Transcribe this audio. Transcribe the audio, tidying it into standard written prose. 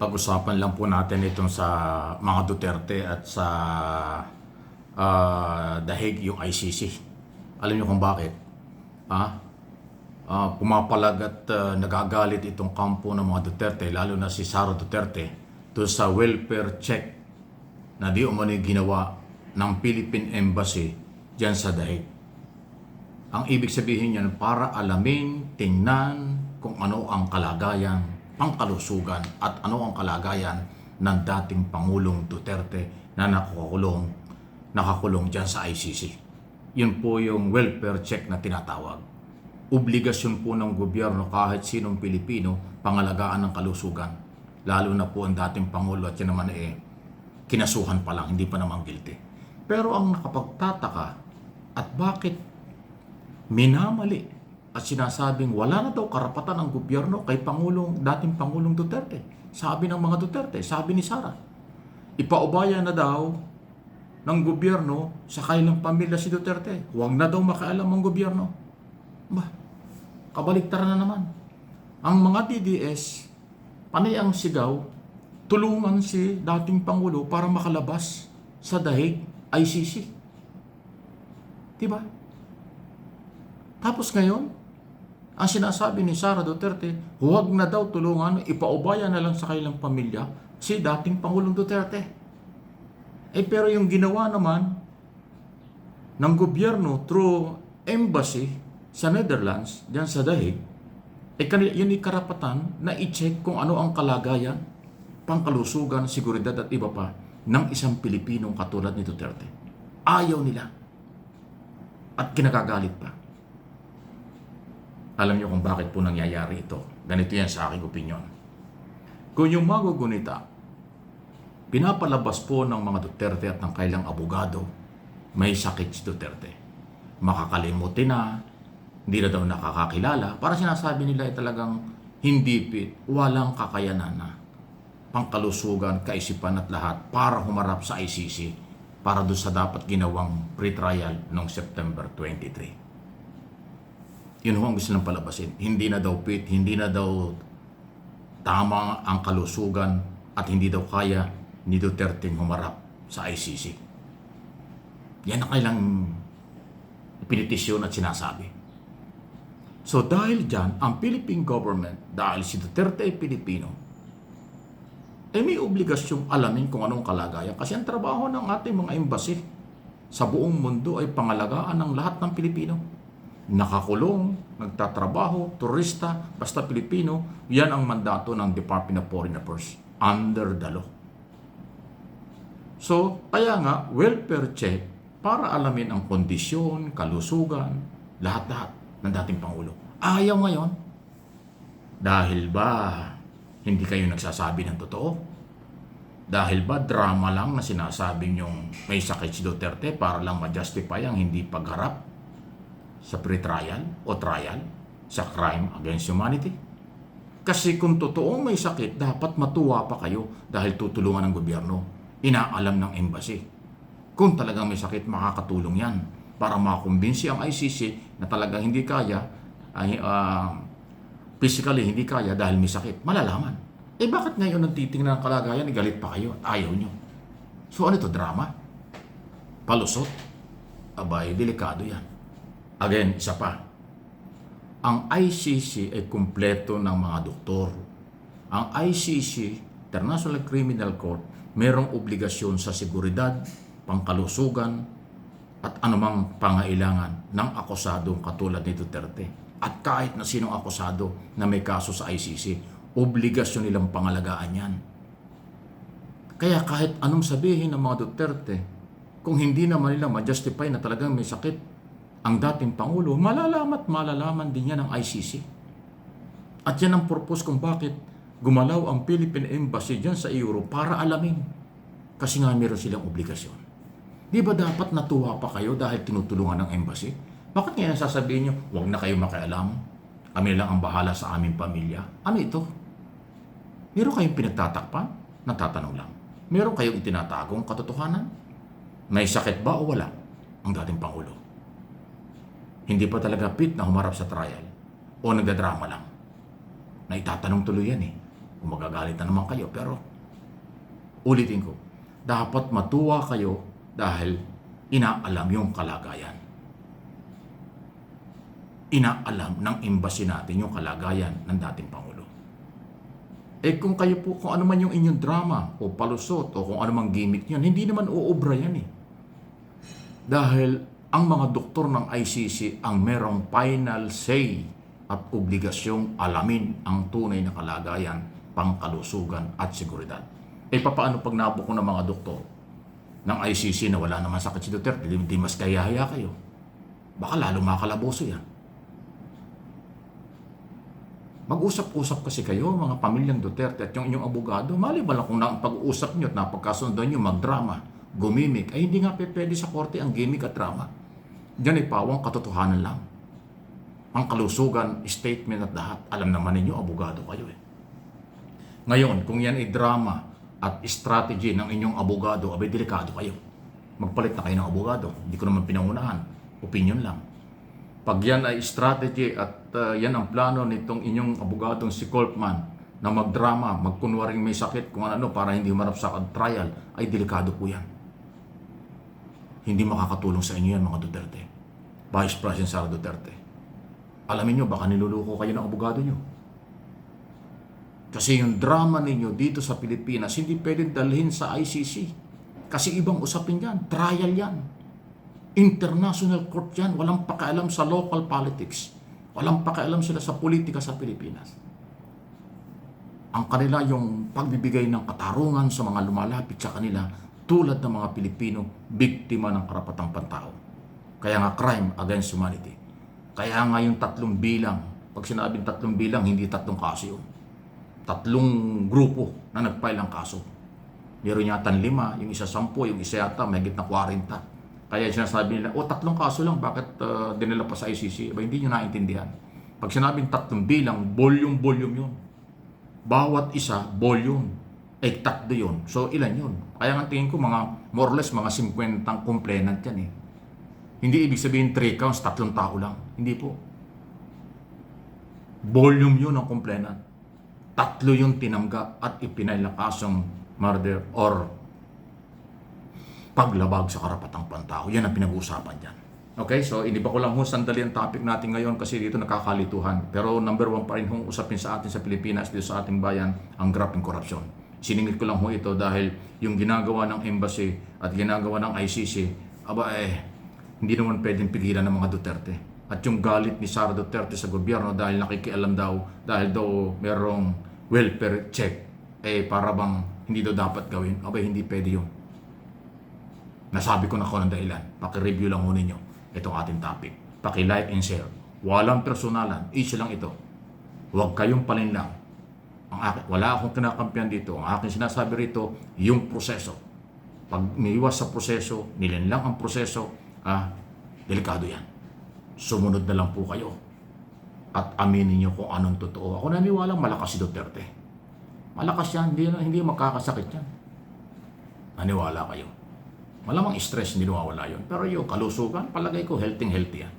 Pag-usapan lang po natin itong sa mga Duterte at sa The Hague, yung ICC. Alam niyo kung bakit? Ah, pumapalag at nagagalit itong kampo ng mga Duterte, lalo na si Sara Duterte, doon sa welfare check na di umano'y ginawa ng Philippine Embassy dyan sa The Hague. Ang ibig sabihin niyan, para alamin, tingnan kung ano ang kalagayan, pangkalusugan at ano ang kalagayan ng dating Pangulong Duterte na nakakulong dyan sa ICC. Yun po yung welfare check na tinatawag. Obligasyon po ng gobyerno kahit sinong Pilipino pangalagaan ng kalusugan. Lalo na po ang dating Pangulo at yan naman kinasuhan pa lang, hindi pa naman guilty. Pero ang nakapagtataka at bakit minamali at sinasabing wala na daw karapatan ng gobyerno kay dating Pangulong Duterte. Sabi ng mga Duterte, sabi ni Sara, ipaubaya na daw ng gobyerno sa kailang pamilya si Duterte. Huwag na daw makialam ang gobyerno. Kabaliktaran na naman. Ang mga DDS, panay ang sigaw, tulungan si dating Pangulo para makalabas sa The Hague, ICC. Diba? Tapos ngayon, ang sinasabi ni Sara Duterte, huwag na daw tulungan, ipaubaya na lang sa kailang pamilya si dating Pangulong Duterte. Pero yung ginawa naman ng gobyerno through embassy sa Netherlands, diyan sa The Hague, yun ay karapatan na i-check kung ano ang kalagayan, pangkalusugan, seguridad at iba pa ng isang Pilipinong katulad ni Duterte. Ayaw nila. At kinakagalit pa. Alam niyo kung bakit po nangyayari ito. Ganito yan sa aking opinyon. Kung yung magugunita, pinapalabas po ng mga Duterte at ng kailang abogado, may sakit si Duterte. Makakalimutin na, hindi na daw nakakakilala. Para sinasabi nila ay talagang hindi fit, walang kakayanan na pangkalusugan, kaisipan at lahat para humarap sa ICC para doon sa dapat ginawang pre-trial noong September 23. Yun ho ang gusto ng palabasin. Hindi na daw fit, hindi na daw tama ang kalusugan at hindi daw kaya ni Duterte humarap sa ICC. Yan ang kailang pinitisyon at sinasabi. So dahil dyan, ang Philippine government, dahil si Duterte ay Pilipino, may obligasyong alamin kung anong kalagayan. Kasi ang trabaho ng ating mga embassy sa buong mundo ay pangalagaan ng lahat ng Pilipino. Nakakulong, nagtatrabaho, turista, basta Pilipino, yan ang mandato ng Department of Foreign Affairs under the law. So, kaya nga, welfare check para alamin ang kondisyon, kalusugan, lahat-lahat ng dating Pangulo. Ayaw ngayon. Dahil ba hindi kayo nagsasabi ng totoo? Dahil ba drama lang na sinasabi nyong may sakit si Duterte para lang ma-justify ang hindi pagharap sa pre-trial o trial sa crime against humanity? Kasi kung totoong may sakit, dapat matuwa pa kayo dahil tutulungan ng gobyerno. Inaalam ng embassy. Kung talagang may sakit, makakatulong yan para makumbinsi ang ICC na talagang hindi kaya, physically hindi kaya dahil may sakit. Malalaman. Bakit ngayon nang titingnan ng kalagayan, galit pa kayo at ayaw nyo? So ano ito, drama? Palusot? Abay, delikado yan. Again, isa pa. Ang ICC ay kumpleto ng mga doktor. Ang ICC, International Criminal Court, mayroong obligasyon sa seguridad, pangkalusugan, at anumang pangailangan ng akusadong katulad ni Duterte. At kahit na sinong akusado na may kaso sa ICC, obligasyon nilang pangalagaan yan. Kaya kahit anong sabihin ng mga Duterte, kung hindi naman nila ma-justify na talagang may sakit ang dating Pangulo, malalaman din yan ng ICC. At yan ang purpose kung bakit gumalaw ang Philippine Embassy dyan sa Europe para alamin. Kasi nga meron silang obligasyon. Di ba dapat natuwa pa kayo dahil tinutulungan ng embassy? Bakit ngayon sasabihin nyo, huwag na kayo makialam, kami lang ang bahala sa aming pamilya? Ano ito? Meron kayong pinagtatakpan? Natatanong lang. Meron kayong itinatagong katotohanan? May sakit ba o wala ang dating Pangulo? Hindi pa talaga fit na humarap sa trial o nagdadrama lang. Na itatanong tuloy yan Kung magagalit na naman kayo, pero ulitin ko, dapat matuwa kayo dahil inaalam yung kalagayan. Inaalam ng embassy natin yung kalagayan ng dating Pangulo. Eh kung kayo po, kung ano man yung inyong drama o palusot o kung ano mang gimmick yun, hindi naman uobra yan eh. Dahil ang mga doktor ng ICC ang merong final say at obligasyong alamin ang tunay na kalagayan, pangkalusugan at seguridad. Eh paano pag nabuko ng mga doktor ng ICC na wala naman sakit si Duterte, hindi mas kaya kayo? Baka lalo makakalaboso yan. Mag-usap-usap kasi kayo, mga pamilyang Duterte at yung inyong abogado. Mali ba lang kung pag-uusap nyo at napagkasundan nyo magdrama, gumimik, ay hindi nga pwede sa korte ang gimmick at drama. Diyan ay pawang katotohanan lang. Ang kalusugan, statement at lahat, alam naman ninyo, abogado kayo eh. Ngayon, kung yan ay drama at strategy ng inyong abogado, abay delikado kayo. Magpalit na kayo ng abogado. Hindi ko naman pinangunahan. Opinion lang. Pag yan ay strategy at yan ang plano nitong inyong abogadong si Coltman na magdrama, magkunwaring may sakit kung ano para hindi humarap sa trial, ay delikado po yan. Hindi makakatulong sa inyo yan mga Duterte. Vice President Sara Duterte. Alamin nyo, baka niluluko kayo ng abogado nyo. Kasi yung drama ninyo dito sa Pilipinas, hindi pwedeng dalhin sa ICC. Kasi ibang usapin yan, trial yan. International court yan, walang pakialam sa local politics. Walang pakialam sila sa politika sa Pilipinas. Ang kanila yung pagbibigay ng katarungan sa mga lumalapit sa kanila tulad ng mga Pilipino, biktima ng karapatang pantao. Kaya nga crime against humanity. Kaya nga yung 3 bilang, pag sinabing 3 bilang, hindi 3 kaso yun. 3 grupo na nag-file ng kaso. Meron yata 5, yung isa 10, yung isa yata may higit na 40. Kaya sinasabi nila, 3 kaso lang, bakit dinala pa sa ICC? Aba, hindi nyo naintindihan. Pag sinabing 3 bilang, volume yun. Bawat isa, volume. 3 yun. So, ilan yun? Kaya nga tingin ko, mga more or less, mga 50 complainant yan eh. Hindi ibig sabihin 3 counts, 3 tao lang. Hindi po. Volume yun ang complainant. 3 yung tinanggap at ipinail na kasong murder or paglabag sa karapatang pantao. Yan ang pinag-uusapan dyan. Okay, so iniba ko lang sandali ang topic natin ngayon kasi dito nakakalituhan. Pero number 1 pa rin hong usapin sa atin sa Pilipinas, dito sa ating bayan, ang graft and corruption. Siningit ko lang ito dahil yung ginagawa ng embassy at ginagawa ng ICC, hindi naman pwedeng pigilan ng mga Duterte. At yung galit ni Sara Duterte sa gobyerno dahil nakikialam daw, dahil daw merong welfare check, para bang hindi daw dapat gawin. Hindi pwede yun. Nasabi ko na ko ng dahilan. Paki-review lang ho ninyo itong ating topic. Paki-like and share. Walang personalan. Issue lang ito. Huwag kayong palinlang. Wala akong kinakampihan dito. Ang aking sinasabi rito, yung proseso. Pag umiiwas sa proseso, nilinlang ang proseso, delikado yan. Sumunod na lang po kayo. At aminin nyo kung anong totoo. Ako naniwalang malakas si Duterte. Malakas yan. Hindi magkakasakit yan. Naniwala kayo. Malamang stress, hindi nawawala yun. Pero yung kalusugan, palagay ko healthy yan.